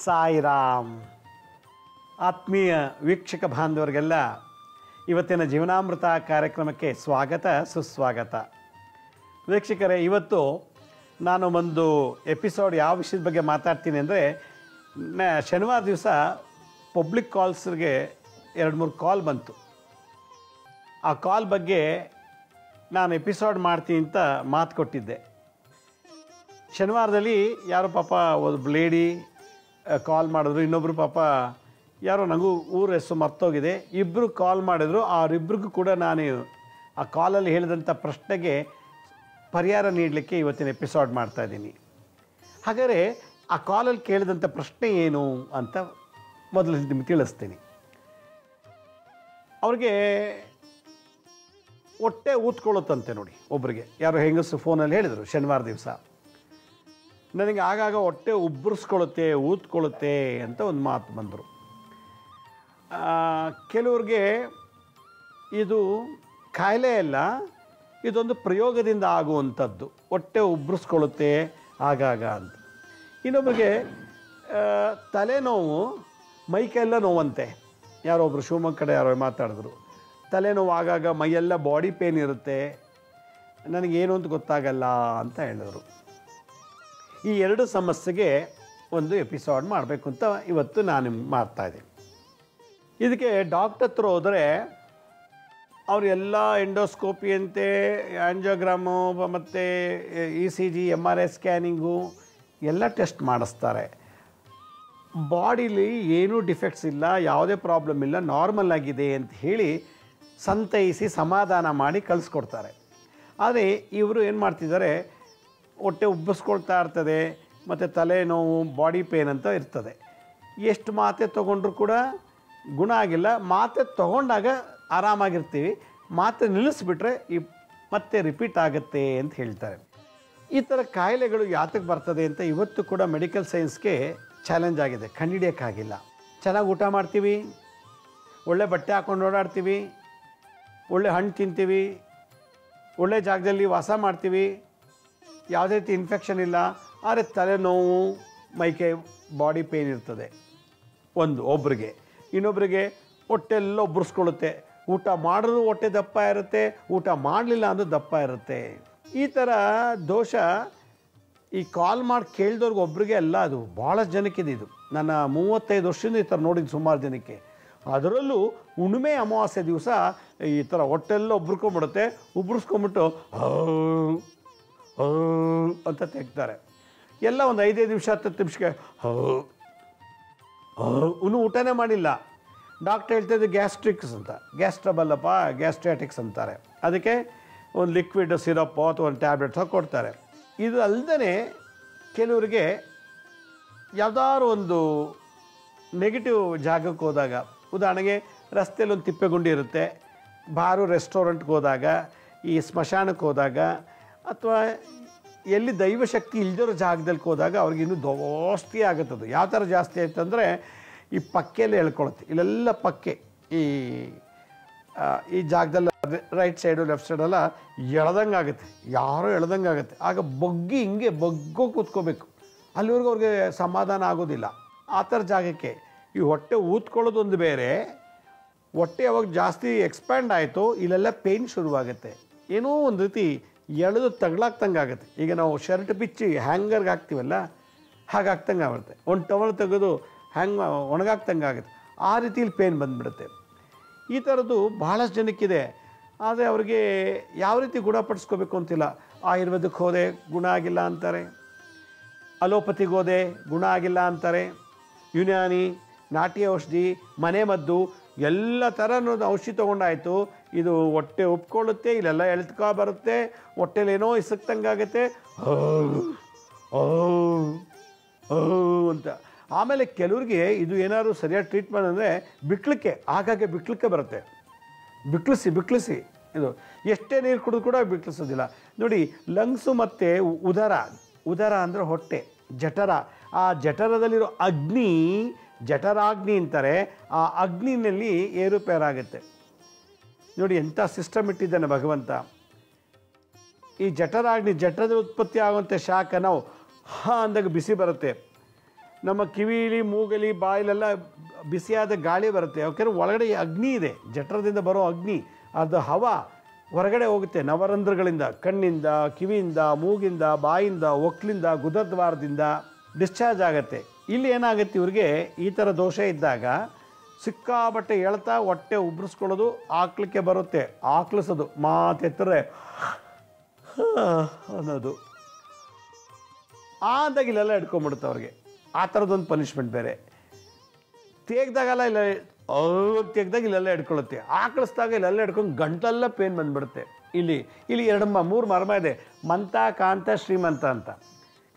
ಸಾಯಿರಾಮ್. ಆತ್ಮೀಯ ವೀಕ್ಷಕ ಬಾಂಧವರಿಗೆಲ್ಲ ಇವತ್ತಿನ ಜೀವನಾಮೃತ ಕಾರ್ಯಕ್ರಮಕ್ಕೆ ಸ್ವಾಗತ ಸುಸ್ವಾಗತ. ವೀಕ್ಷಕರೇ, ಇವತ್ತು ನಾನು ಒಂದು ಎಪಿಸೋಡ್ ಯಾವ ವಿಷಯದ ಬಗ್ಗೆ ಮಾತಾಡ್ತೀನಿ ಅಂದರೆ, ಶನಿವಾರ ದಿವಸ ಪಬ್ಲಿಕ್ ಕಾಲ್ಸ್ಗೆ 2-3 ಕಾಲ್ ಬಂತು. ಆ ಕಾಲ್ ಬಗ್ಗೆ ನಾನು ಎಪಿಸೋಡ್ ಮಾಡ್ತೀನಿ ಅಂತ ಮಾತು ಕೊಟ್ಟಿದ್ದೆ. ಶನಿವಾರದಲ್ಲಿ ಯಾರೋ ಪಾಪ ಒಂದು ಲೇಡಿ ಕಾಲ್ ಮಾಡಿದ್ರು, ಇನ್ನೊಬ್ಬರು ಪಾಪ ಯಾರೋ ನನಗೂ ಊರ ಹೆಸರು ಮರ್ತೋಗಿದೆ, ಇಬ್ಬರು ಕಾಲ್ ಮಾಡಿದ್ರು. ಅವರಿಬ್ಬರಿಗೂ ಕೂಡ ನಾನು ಆ ಕಾಲಲ್ಲಿ ಹೇಳಿದಂಥ ಪ್ರಶ್ನೆಗೆ ಪರಿಹಾರ ನೀಡಲಿಕ್ಕೆ ಇವತ್ತಿನ ಎಪಿಸೋಡ್ ಮಾಡ್ತಾಯಿದ್ದೀನಿ. ಹಾಗಾದರೆ ಆ ಕಾಲಲ್ಲಿ ಕೇಳಿದಂಥ ಪ್ರಶ್ನೆ ಏನು ಅಂತ ಮೊದಲು ನಿಮಗೆ ತಿಳಿಸ್ತೀನಿ. ಅವ್ರಿಗೆ ಹೊಟ್ಟೆ ಊದ್ಕೊಳ್ಳುತ್ತಂತೆ ನೋಡಿ. ಒಬ್ಬರಿಗೆ ಯಾರೋ ಹೆಂಗಸು ಫೋನಲ್ಲಿ ಹೇಳಿದರು ಶನಿವಾರ ದಿವಸ, ನನಗೆ ಆಗಾಗ ಹೊಟ್ಟೆ ಉಬ್ಬರಿಸ್ಕೊಳ್ಳುತ್ತೆ, ಊದ್ಕೊಳ್ಳುತ್ತೆ ಅಂತ ಒಂದು ಮಾತು ಬಂದರು. ಕೆಲವ್ರಿಗೆ ಇದು ಕಾಯಿಲೆ ಅಲ್ಲ, ಇದೊಂದು ಪ್ರಯೋಗದಿಂದ ಆಗುವಂಥದ್ದು, ಹೊಟ್ಟೆ ಉಬ್ಬರಿಸ್ಕೊಳ್ಳುತ್ತೆ ಆಗಾಗ ಅಂತ. ಇನ್ನೊಬ್ಬರಿಗೆ ತಲೆನೋವು, ಮೈಕೆಲ್ಲ ನೋವಂತೆ. ಯಾರೊಬ್ಬರು ಶಿವಮೊಗ್ಗ ಕಡೆ ಯಾರೋ ಮಾತಾಡಿದ್ರು, ತಲೆನೋವು ಆಗಾಗ ಮೈಯೆಲ್ಲ ಬಾಡಿ ಪೇನ್ ಇರುತ್ತೆ, ನನಗೇನು ಅಂತ ಗೊತ್ತಾಗಲ್ಲ ಅಂತ ಹೇಳಿದರು. ಈ ಎರಡು ಸಮಸ್ಯೆಗೆ ಒಂದು ಎಪಿಸೋಡ್ ಮಾಡಬೇಕು ಅಂತ ಇವತ್ತು ನಾನು ಮಾಡ್ತಾಯಿದ್ದೀನಿ. ಇದಕ್ಕೆ ಡಾಕ್ಟರ್ ಹತ್ರ ಹೋದರೆ ಅವರು ಎಲ್ಲ ಎಂಡೋಸ್ಕೋಪಿ ಅಂತೆ, ಆಂಜಿಯೋಗ್ರಾಮು ಮತ್ತು ECG MRI ಸ್ಕ್ಯಾನಿಂಗು ಎಲ್ಲ ಟೆಸ್ಟ್ ಮಾಡಿಸ್ತಾರೆ. ಬಾಡಿಲಿ ಏನೂ ಡಿಫೆಕ್ಟ್ಸ್ ಇಲ್ಲ, ಯಾವುದೇ ಪ್ರಾಬ್ಲಮ್ ಇಲ್ಲ, ನಾರ್ಮಲ್ ಆಗಿದೆ ಅಂತ ಹೇಳಿ ಸಂತೈಸಿ ಸಮಾಧಾನ ಮಾಡಿ ಕಳಿಸ್ಕೊಡ್ತಾರೆ. ಆದರೆ ಇವರು ಏನು ಮಾಡ್ತಿದ್ದಾರೆ, ಹೊಟ್ಟೆ ಉಬ್ಬಿಸ್ಕೊಳ್ತಾ ಇರ್ತದೆ ಮತ್ತು ತಲೆನೋವು, ಬಾಡಿ ಪೇನ್ ಅಂತ ಇರ್ತದೆ. ಎಷ್ಟು ಮಾತ್ರೆ ತೊಗೊಂಡ್ರೂ ಕೂಡ ಗುಣ ಆಗಿಲ್ಲ. ಮಾತ್ರೆ ತೊಗೊಂಡಾಗ ಆರಾಮಾಗಿರ್ತೀವಿ, ಮಾತ್ರೆ ನಿಲ್ಲಿಸ್ಬಿಟ್ರೆ ಮತ್ತೆ ರಿಪೀಟ್ ಆಗುತ್ತೆ ಅಂತ ಹೇಳ್ತಾರೆ. ಈ ಥರ ಕಾಯಿಲೆಗಳು ಯಾತಕ್ಕೆ ಬರ್ತದೆ ಅಂತ ಇವತ್ತು ಕೂಡ ಮೆಡಿಕಲ್ ಸೈನ್ಸ್ಗೆ ಚಾಲೆಂಜ್ ಆಗಿದೆ, ಕಂಡುಹಿಡಿಯೋಕ್ಕಾಗಿಲ್ಲ. ಚೆನ್ನಾಗಿ ಊಟ ಮಾಡ್ತೀವಿ, ಒಳ್ಳೆ ಬಟ್ಟೆ ಹಾಕ್ಕೊಂಡು ಓಡಾಡ್ತೀವಿ, ಒಳ್ಳೆ ಹಣ್ಣು ತಿಂತೀವಿ, ಒಳ್ಳೆ ಜಾಗದಲ್ಲಿ ವಾಸ ಮಾಡ್ತೀವಿ, ಯಾವುದೇ ರೀತಿ ಇನ್ಫೆಕ್ಷನ್ ಇಲ್ಲ, ಆದರೆ ತಲೆನೋವು, ಮೈಕೈ ಬಾಡಿ ಪೇನ್ ಇರ್ತದೆ ಒಬ್ಬರಿಗೆ. ಇನ್ನೊಬ್ಬರಿಗೆ ಹೊಟ್ಟೆಲ್ಲ ಉಬ್ಬರಿಸ್ಕೊಳ್ಳುತ್ತೆ, ಊಟ ಮಾಡಿದ್ರು ಹೊಟ್ಟೆ ದಪ್ಪ ಇರುತ್ತೆ, ಊಟ ಮಾಡಲಿಲ್ಲ ಅಂದರೂ ದಪ್ಪ ಇರುತ್ತೆ. ಈ ಥರ ದೋಷ ಈ ಕಾಲ್ ಮಾಡಿ ಕೇಳಿದವ್ರಿಗೆ ಒಬ್ರಿಗೆ ಅಲ್ಲ, ಅದು ಭಾಳಷ್ಟು ಜನಕ್ಕಿದೆ. ಇದು ನನ್ನ 35 ವರ್ಷದಿಂದ ಈ ಥರ ನೋಡಿದ್ದು ಸುಮಾರು ಜನಕ್ಕೆ. ಅದರಲ್ಲೂ ಹುಣ್ಣಿಮೆ ಅಮಾವಾಸ್ಯೆ ದಿವಸ ಈ ಥರ ಹೊಟ್ಟೆಲ್ಲ ಉಬ್ಬರಿಸ್ಕೊಂಬಿಟ್ಟು ಅಂತ ತೆಗ್ತಾರೆ. ಎಲ್ಲ ಒಂದು 5-5 ನಿಮಿಷ 10 ನಿಮಿಷಕ್ಕೆ ಇನ್ನೂ ಊಟನೇ ಮಾಡಿಲ್ಲ. ಡಾಕ್ಟ್ರ್ ಹೇಳ್ತಾಯಿದ್ದು ಗ್ಯಾಸ್ಟ್ರಿಕ್ಸ್ ಅಂತ, ಗ್ಯಾಸ್ಟ್ರಬಲ್ ಅಪ್ಪ, ಗ್ಯಾಸ್ಟ್ರಾಟಿಕ್ಸ್ ಅಂತಾರೆ. ಅದಕ್ಕೆ ಒಂದು ಲಿಕ್ವಿಡ್ ಸಿರಪ್ಪು ಅಥವಾ ಒಂದು ಟ್ಯಾಬ್ಲೆಟ್ಸ್ ಕೊಡ್ತಾರೆ. ಇದು ಅಲ್ಲದೆ ಕೆಲವರಿಗೆ ಯಾವುದಾದ್ರು ಒಂದು ನೆಗೆಟಿವ್ ಜಾಗಕ್ಕೆ ಹೋದಾಗ, ಉದಾಹರಣೆಗೆ ರಸ್ತೆಯಲ್ಲಿ ಒಂದು ತಿಪ್ಪೆಗುಂಡಿ ಇರುತ್ತೆ, ಬಾರು ರೆಸ್ಟೋರೆಂಟ್ಗೆ ಹೋದಾಗ, ಈ ಸ್ಮಶಾನಕ್ಕೆ ಹೋದಾಗ, ಅಥವಾ ಎಲ್ಲಿ ದೈವಶಕ್ತಿ ಇಲ್ದಿರೋ ಜಾಗದಲ್ಲಿ ಹೋದಾಗ ಅವ್ರಿಗೆ ಇನ್ನೂ ಜಾಸ್ತಿ ಆಗುತ್ತದು. ಯಾವ ಥರ ಜಾಸ್ತಿ ಆಯ್ತಂದರೆ, ಈ ಪಕ್ಕೆಯಲ್ಲಿ ಎಳ್ಕೊಳುತ್ತೆ, ಇಲ್ಲೆಲ್ಲ ಪಕ್ಕೆ ಈ ಜಾಗದಲ್ಲಿ ರೈಟ್ ಸೈಡು ಲೆಫ್ಟ್ ಸೈಡೆಲ್ಲ ಎಳ್ದಂಗೆ ಆಗುತ್ತೆ, ಯಾರೋ ಎಳ್ದಂಗೆ ಆಗುತ್ತೆ. ಆಗ ಹಿಂಗೆ ಬಗ್ಗೋ ಕೂತ್ಕೋಬೇಕು, ಅಲ್ಲಿವರೆಗೂ ಅವ್ರಿಗೆ ಸಮಾಧಾನ ಆಗೋದಿಲ್ಲ. ಆ ಥರ ಜಾಗಕ್ಕೆ ಈ ಹೊಟ್ಟೆ ಊದ್ಕೊಳ್ಳೋದೊಂದು ಬೇರೆ, ಹೊಟ್ಟೆ ಯಾವಾಗ ಜಾಸ್ತಿ ಎಕ್ಸ್ಪ್ಯಾಂಡ್ ಆಯಿತು ಇಲ್ಲೆಲ್ಲ ಪೇಯ್ನ್ ಶುರುವಾಗುತ್ತೆ, ಏನೋ ಒಂದು ರೀತಿ ಎಳೆದು ತಗ್ಲಾಕ್ತಂಗೆ ಆಗುತ್ತೆ. ಈಗ ನಾವು ಶರ್ಟ್ ಬಿಚ್ಚಿ ಹ್ಯಾಂಗರ್ಗೆ ಹಾಕ್ತೀವಲ್ಲ, ಹಾಗಾಗ್ತಂಗೆ ಆಗುತ್ತೆ. ಒಂದು ಟವಲ್ ತೆಗೆದು ಒಣಗಾಕ್ತಂಗೆ ಆಗುತ್ತೆ, ಆ ರೀತಿಯಲ್ಲಿ ಪೇಯ್ನ್ ಬಂದುಬಿಡುತ್ತೆ. ಈ ಥರದ್ದು ಭಾಳಷ್ಟು ಜನಕ್ಕಿದೆ. ಆದರೆ ಅವ್ರಿಗೆ ಯಾವ ರೀತಿ ಗುಣಪಡಿಸ್ಕೋಬೇಕು ಅಂತಿಲ್ಲ. ಆಯುರ್ವೇದಕ್ಕೆ ಹೋದೆ ಗುಣ ಆಗಿಲ್ಲ ಅಂತಾರೆ, ಅಲೋಪತಿಗೆ ಹೋದೆ ಗುಣ ಆಗಿಲ್ಲ ಅಂತಾರೆ, ಯುನಾನಿ, ನಾಟಿ ಔಷಧಿ, ಮನೆ ಮದ್ದು ಎಲ್ಲ ಥರನೂ ಔಷಧಿ ತೊಗೊಂಡಾಯಿತು, ಇದು ಹೊಟ್ಟೆ ಉಪ್ಕೊಳ್ಳುತ್ತೆ, ಇಲ್ಲೆಲ್ಲ ಎಳ್ತ್ಕೊ ಬರುತ್ತೆ, ಹೊಟ್ಟೆಲೇನೋ ಇಸಕ್ತಂಗಾಗುತ್ತೆ ಅಂತ. ಆಮೇಲೆ ಕೆಲವ್ರಿಗೆ ಇದು ಏನಾದ್ರು ಸರಿಯಾದ ಟ್ರೀಟ್ಮೆಂಟ್ ಅಂದರೆ ಆಗಾಗ್ಗೆ ಬಿಕ್ಲಿಕ್ಕೆ ಬರುತ್ತೆ, ಬಿಕ್ಳಿಸಿ ಇದು ಎಷ್ಟೇ ನೀರು ಕುಡಿದು ಕೂಡ ಬಿಕ್ಳಿಸೋದಿಲ್ಲ ನೋಡಿ. ಲಂಗ್ಸು ಮತ್ತು ಉದರ ಅಂದರೆ ಹೊಟ್ಟೆ, ಜಠರ, ಆ ಜಠರದಲ್ಲಿರೋ ಅಗ್ನಿ, ಜಠರಾಗ್ನಿ ಅಂತಾರೆ, ಆ ಅಗ್ನಿನಲ್ಲಿ ಏರುಪೇರಾಗುತ್ತೆ ನೋಡಿ. ಎಂಥ ಸಿಸ್ಟಮ್ ಇಟ್ಟಿದ್ದಾನೆ ಭಗವಂತ. ಈ ಜಠರಾಗ್ನಿ, ಜಠರದಲ್ಲಿ ಉತ್ಪತ್ತಿ ಆಗುವಂಥ ಶಾಖ ನಾವು ಅಂದಾಗ ಬಿಸಿ ಬರುತ್ತೆ, ನಮ್ಮ ಕಿವಿಲಿ ಮೂಗಲಿ ಬಾಯಿಲೆಲ್ಲ ಬಿಸಿಯಾದ ಗಾಳಿ ಬರುತ್ತೆ. ಯಾಕೆಂದರೆ ಒಳಗಡೆ ಅಗ್ನಿ ಇದೆ, ಜಠರದಿಂದ ಬರೋ ಅಗ್ನಿ, ಅದು ಹವಾ ಹೊರಗಡೆ ಹೋಗುತ್ತೆ ನವರಂಧ್ರಗಳಿಂದ, ಕಣ್ಣಿಂದ, ಕಿವಿಯಿಂದ, ಮೂಗಿಂದ, ಬಾಯಿಂದ, ಒಕ್ಲಿಂದ, ಗುದದ್ವಾರದಿಂದ ಡಿಸ್ಚಾರ್ಜ್ ಆಗುತ್ತೆ. ಇಲ್ಲಿ ಏನಾಗುತ್ತೆ, ಇವ್ರಿಗೆ ಈ ಥರ ದೋಷ ಇದ್ದಾಗ ಸಿಕ್ಕಾಬಟ್ಟೆ ಎಳ್ತಾ ಹೊಟ್ಟೆ ಉಬ್ರಿಸ್ಕೊಳ್ಳೋದು, ಆಕ್ಲಿಕ್ಕೆ ಬರುತ್ತೆ, ಆಕ್ಲಿಸೋದು, ಮಾತೆತ್ತರೆ ಅನ್ನೋದು, ಆದಾಗ ಇಲ್ಲೆಲ್ಲ ಹಿಡ್ಕೊಂಬಿಡುತ್ತೆ ಅವ್ರಿಗೆ. ಆ ಥರದ್ದೊಂದು ಪನಿಷ್ಮೆಂಟ್ ಬೇರೆ. ತೇಗ್ದಾಗಲ್ಲ ಇಲ್ಲ ತೆಗ್ದಾಗ ಇಲ್ಲೆಲ್ಲ ಹಿಡ್ಕೊಳ್ಳುತ್ತೆ, ಆಕಳಿಸ್ದಾಗ ಇಲ್ಲೆಲ್ಲ ಹಿಡ್ಕೊಂಡು ಗಂಟಲೆಲ್ಲ ಪೇನ್ ಬಂದುಬಿಡುತ್ತೆ. ಇಲ್ಲಿ 2-3 ಮರ್ಮ ಇದೆ, ಮಂತ, ಕಾಂತ, ಶ್ರೀಮಂತ ಅಂತ.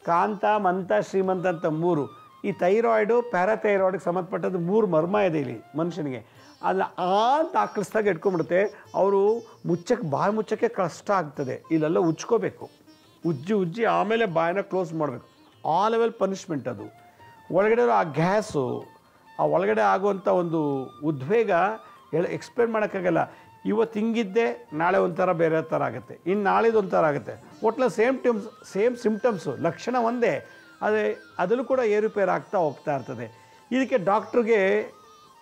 ಕಾಂತ, ಮಂತ, ಶ್ರೀಮಂತ ಅಂತ 3. ಈ ಥೈರಾಯ್ಡು, ಪ್ಯಾರಾಥೈರಾಯ್ಡ್ಗೆ ಸಂಬಂಧಪಟ್ಟದ್ದು 3 ಮರ್ಮ ಇದೆ ಇಲ್ಲಿ ಮನುಷ್ಯನಿಗೆ. ಅಲ್ಲ ಅಂತ ಆಕಳಿಸ್ದಾಗ ಇಟ್ಕೊಂಡ್ಬಿಡುತ್ತೆ. ಅವರು ಬಾಯಿ ಮುಚ್ಚಕ್ಕೆ ಕಷ್ಟ ಆಗ್ತದೆ, ಇಲ್ಲೆಲ್ಲ ಉಜ್ಕೋಬೇಕು, ಉಜ್ಜಿ ಆಮೇಲೆ ಬಾಯಿನ ಕ್ಲೋಸ್ ಮಾಡಬೇಕು. ಆ ಲೆವೆಲ್ ಪನಿಷ್ಮೆಂಟ್ ಅದು. ಒಳಗಡೆ ಆ ಗ್ಯಾಸು, ಆ ಒಳಗಡೆ ಆಗುವಂಥ ಒಂದು ಉದ್ವೇಗ ಎಕ್ಸ್ಪ್ಲೇನ್ ಮಾಡೋಕ್ಕಾಗಲ್ಲ. ಇವತ್ತು ಹಿಂಗಿದ್ದೆ, ನಾಳೆ ಒಂಥರ ಬೇರೆ ಥರ ಆಗುತ್ತೆ, ಇನ್ನು ನಾಳೆದು ಒಂಥರ ಆಗುತ್ತೆ. ಒಟ್ಲ ಸೇಮ್ ಸಿಮ್ಟಮ್ಸು, ಲಕ್ಷಣ ಒಂದೇ, ಅದರಲ್ಲೂ ಕೂಡ ಏರುಪೇರು ಆಗ್ತಾ ಹೋಗ್ತಾ ಇರ್ತದೆ. ಇದಕ್ಕೆ ಡಾಕ್ಟ್ರಿಗೆ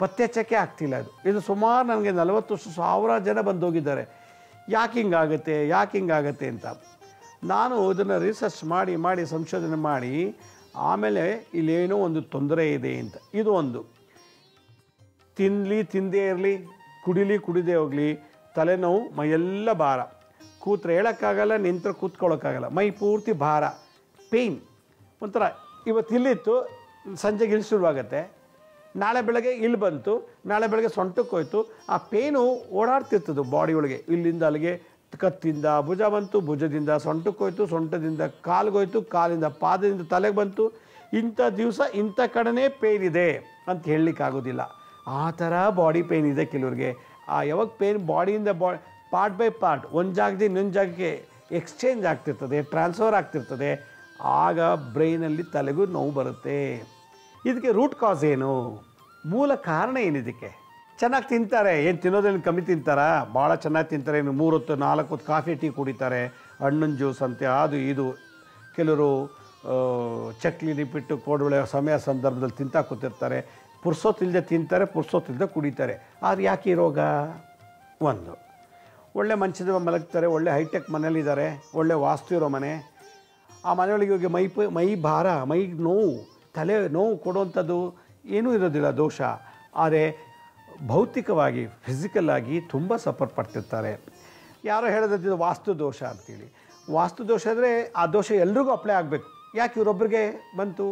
ಪತ್ತೆ ಹಚ್ಚೋಕ್ಕೆ ಆಗ್ತಿಲ್ಲ. ಇದು ಸುಮಾರು ನನಗೆ 40 ವರ್ಷ 1000 ಜನ ಬಂದು ಹೋಗಿದ್ದಾರೆ, ಯಾಕೆ ಹಿಂಗಾಗತ್ತೆ ಅಂತ. ನಾನು ಇದನ್ನು ರಿಸರ್ಚ್ ಮಾಡಿ ಸಂಶೋಧನೆ ಮಾಡಿ ಆಮೇಲೆ ಇಲ್ಲೇನೋ ಒಂದು ತೊಂದರೆ ಇದೆ ಅಂತ. ಇದು ಒಂದು, ತಿಂದೇ ಇರಲಿ, ಕುಡಿದೇ ಹೋಗಲಿ, ತಲೆನೋವು, ಮೈಯೆಲ್ಲ ಭಾರ, ಕೂತ್ರೆ ಹೇಳೋಕ್ಕಾಗಲ್ಲ, ನಿಂತರೆ ಕೂತ್ಕೊಳ್ಳೋಕ್ಕಾಗಲ್ಲ, ಮೈ ಪೂರ್ತಿ ಭಾರ, ಪೇಯ್ನ್ ಒಂಥರ. ಇವತ್ತು ಇಲ್ಲಿತ್ತು, ಸಂಜೆಗೆ ಇಲ್ಲಿ ಶುರುವಾಗತ್ತೆ, ನಾಳೆ ಬೆಳಗ್ಗೆ ಇಲ್ಲಿ ಬಂತು, ನಾಳೆ ಬೆಳಗ್ಗೆ ಸೊಂಟಕ್ಕೆ ಹೋಯ್ತು, ಆ ಪೇನು ಓಡಾಡ್ತಿರ್ತದೆ ಬಾಡಿ ಒಳಗೆ, ಇಲ್ಲಿಂದ ಅಲ್ಲಿಗೆ, ಕತ್ತಿಂದ ಭುಜ ಬಂತು, ಭುಜದಿಂದ ಸೊಂಟಕ್ಕೆ ಹೋಯ್ತು, ಸೊಂಟದಿಂದ ಕಾಲಿಗೋಯ್ತು, ಕಾಲಿಂದ ಪಾದದಿಂದ ತಲೆಗೆ ಬಂತು. ಇಂಥ ದಿವಸ ಇಂಥ ಕಡೆನೇ ಪೇಯ್ನ್ ಇದೆ ಅಂತ ಹೇಳಲಿಕ್ಕಾಗೋದಿಲ್ಲ. ಆ ಥರ ಬಾಡಿ ಪೇಯ್ನ್ ಇದೆ ಕೆಲವ್ರಿಗೆ. ಯಾವಾಗ ಪೇಯ್ನ್ ಬಾಡಿಯಿಂದ ಪಾರ್ಟ್ ಬೈ ಪಾರ್ಟ್ ಒಂದು ಜಾಗದಿಂದ ಇನ್ನೊಂದು ಜಾಗಕ್ಕೆ ಎಕ್ಸ್ಚೇಂಜ್ ಆಗ್ತಿರ್ತದೆ, ಟ್ರಾನ್ಸ್ಫರ್ ಆಗ್ತಿರ್ತದೆ, ಆಗ ಬ್ರೈನಲ್ಲಿ ತಲೆಗೂ ನೋವು ಬರುತ್ತೆ. ಇದಕ್ಕೆ ರೂಟ್ ಕಾಸ್ ಏನು, ಮೂಲ ಕಾರಣ ಏನಿದಕ್ಕೆ? ಚೆನ್ನಾಗಿ ತಿಂತಾರೆ, ಏನು ತಿನ್ನೋದೇನು ಕಮ್ಮಿ ತಿಂತಾರಾ? ಭಾಳ ಚೆನ್ನಾಗಿ ತಿಂತಾರೆ, ಇನ್ನು 3 ಹೊತ್ತು 4 ಹೊತ್ತು ಕಾಫಿ ಟೀ ಕುಡಿತಾರೆ, ಹಣ್ಣಿನ ಜ್ಯೂಸ್ ಅಂತೆ ಅದು ಇದು. ಕೆಲವರು ಚಕ್ಲಿ ನಿಪ್ಪಿಟ್ಟು ಕೋಡುಬಳೆ ಸಮಯ ಸಂದರ್ಭದಲ್ಲಿ ತಿಂತಾ ಕೂತಿರ್ತಾರೆ, ಪುರ್ಸೊತ್ತಿಲ್ಲದೆ ತಿಂತಾರೆ, ಪುರ್ಸೊತ್ತಿಲ್ಲದೆ ಕುಡಿತಾರೆ. ಆದ್ರೆ ಯಾಕೆ ಈ ರೋಗ? ಒಂದು, ಒಳ್ಳೆ ಮಂಚದ ಮಲಗ್ತಾರೆ, ಒಳ್ಳೆ ಹೈಟೆಕ್ ಮನೇಲಿದ್ದಾರೆ, ಒಳ್ಳೆ ವಾಸ್ತು ಇರೋ ಮನೆ, ಆ ಮನೆಯೊಳಗೆ ಹೋಗಿ ಮೈ ಭಾರ, ಮೈ ನೋವು, ತಲೆ ನೋವು ಕೊಡುವಂಥದ್ದು ಏನೂ ಇರೋದಿಲ್ಲ ದೋಷ. ಆದರೆ ಭೌತಿಕವಾಗಿ ಫಿಸಿಕಲ್ಲಾಗಿ ತುಂಬ ಸಫರ್ ಪಡ್ತಿರ್ತಾರೆ. ಯಾರೋ ಹೇಳೋದಿದ್ದು ವಾಸ್ತು ದೋಷ ಅಂತೇಳಿ. ವಾಸ್ತು ದೋಷ ಅಂದರೆ ಆ ದೋಷ ಎಲ್ರಿಗೂ ಅಪ್ಲೈ ಆಗಬೇಕು. ಯಾಕೆ ಇವರೊಬ್ಬರಿಗೆ ಬಂತು?